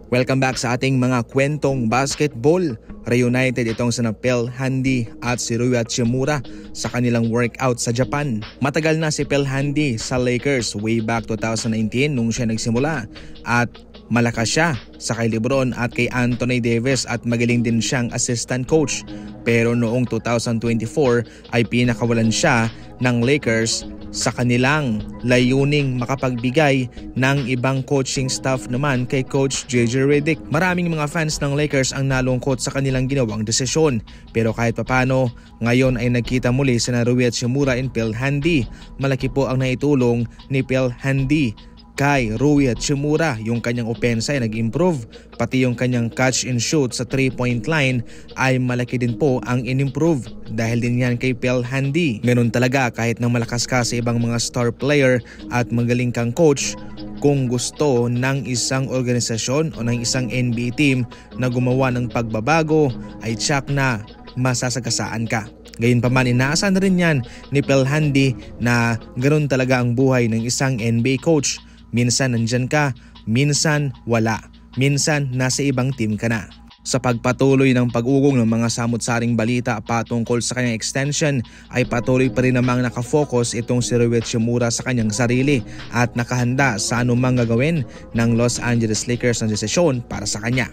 Welcome back sa ating mga kwentong basketball. Reunited itong sina Phil Handy at si Rui Hachimura sa kanilang workout sa Japan. Matagal na si Phil Handy sa Lakers way back 2019 nung siya nagsimula at malakas siya sa kay Lebron at kay Anthony Davis at magaling din siyang assistant coach. Pero noong 2024 ay pinakawalan siya ng Lakers sa kanilang layuning makapagbigay ng ibang coaching staff naman kay Coach JJ Redick. Maraming mga fans ng Lakers ang nalungkot sa kanilang ginawang desisyon. Pero kahit papano, ngayon ay nagkita muli sina Rui Hachimura and Phil Handy. Malaki po ang naitulong ni Phil Handy kay Rui Hachimura. Yung kanyang opensa ay nag-improve, pati yung kanyang catch and shoot sa 3-point line ay malaki din po ang in-improve dahil din yan kay Phil Handy. Ganun talaga kahit nang malakas ka sa ibang mga star player at magaling kang coach, kung gusto ng isang organisasyon o ng isang NBA team na gumawa ng pagbabago ay tsak na masasagasaan ka. Gayunpaman, inaasahan na rin yan ni Phil Handy na ganun talaga ang buhay ng isang NBA coach. Minsan nandyan ka, minsan wala, minsan nasa ibang team ka na. Sa pagpatuloy ng pag-ugong ng mga samut-saring balita patungkol sa kanyang extension ay patuloy pa rin namang nakafocus itong si Rui Hachimura sa kanyang sarili at nakahanda sa anumang gagawin ng Los Angeles Lakers na desisyon para sa kanya.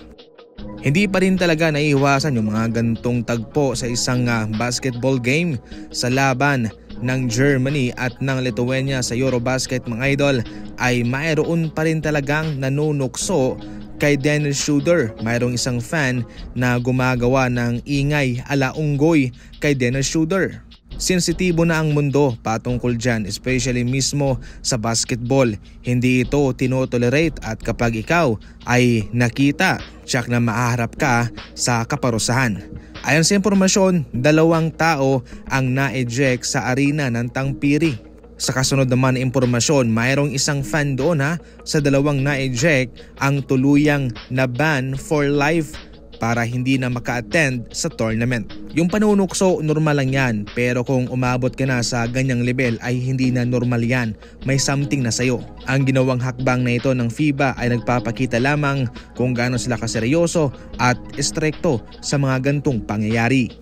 Hindi pa rin talaga naiiwasan yung mga gantong tagpo sa isang basketball game sa laban ng Germany at ng Lithuania sa Eurobasket mga idol ay mayroon pa rin talagang nanunukso kay Dennis Schroeder. Mayroong isang fan na gumagawa ng ingay ala unggoy kay Dennis Schroeder. Sensitibo na ang mundo patungkol dyan, especially mismo sa basketball. Hindi ito tinotolerate at kapag ikaw ay nakita, tiyak na maaharap ka sa kaparusahan. Ayon sa impormasyon, 2 tao ang na-eject sa arena ng Tampere. Sa kasunod naman na impormasyon, mayroong isang fan doon sa 2 na-eject ang tuluyang na-ban for life para hindi na maka-attend sa tournament. Yung panunukso, normal lang yan, pero kung umabot ka na sa ganyang level ay hindi na normal yan. May something na sayo. Ang ginawang hakbang na ito ng FIBA ay nagpapakita lamang kung gaano sila kaseryoso at estrikto sa mga gantong pangyayari.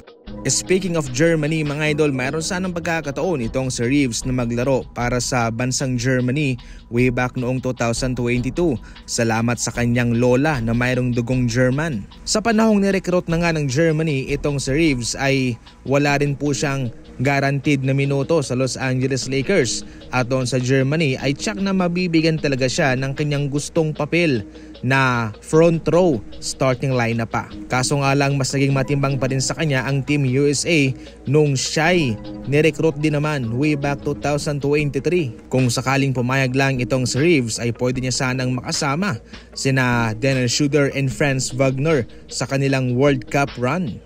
Speaking of Germany mga idol, mayroon sanang pagkakataon itong si Reeves na maglaro para sa bansang Germany way back noong 2022. Salamat sa kanyang lola na mayroong dugong German. Sa panahong nirecruit na nga ng Germany itong si Reeves ay wala rin po siyang guaranteed na minuto sa Los Angeles Lakers at doon sa Germany ay tsak na mabibigyan talaga siya ng kanyang gustong papel na front row starting lineup pa. Kaso nga lang mas naging matimbang pa rin sa kanya ang Team USA nung siya'y nirecruit din naman way back 2023. Kung sakaling pumayag lang itong si Reeves ay pwede niya sanang makasama sina Dennis Schroeder and Franz Wagner sa kanilang World Cup run.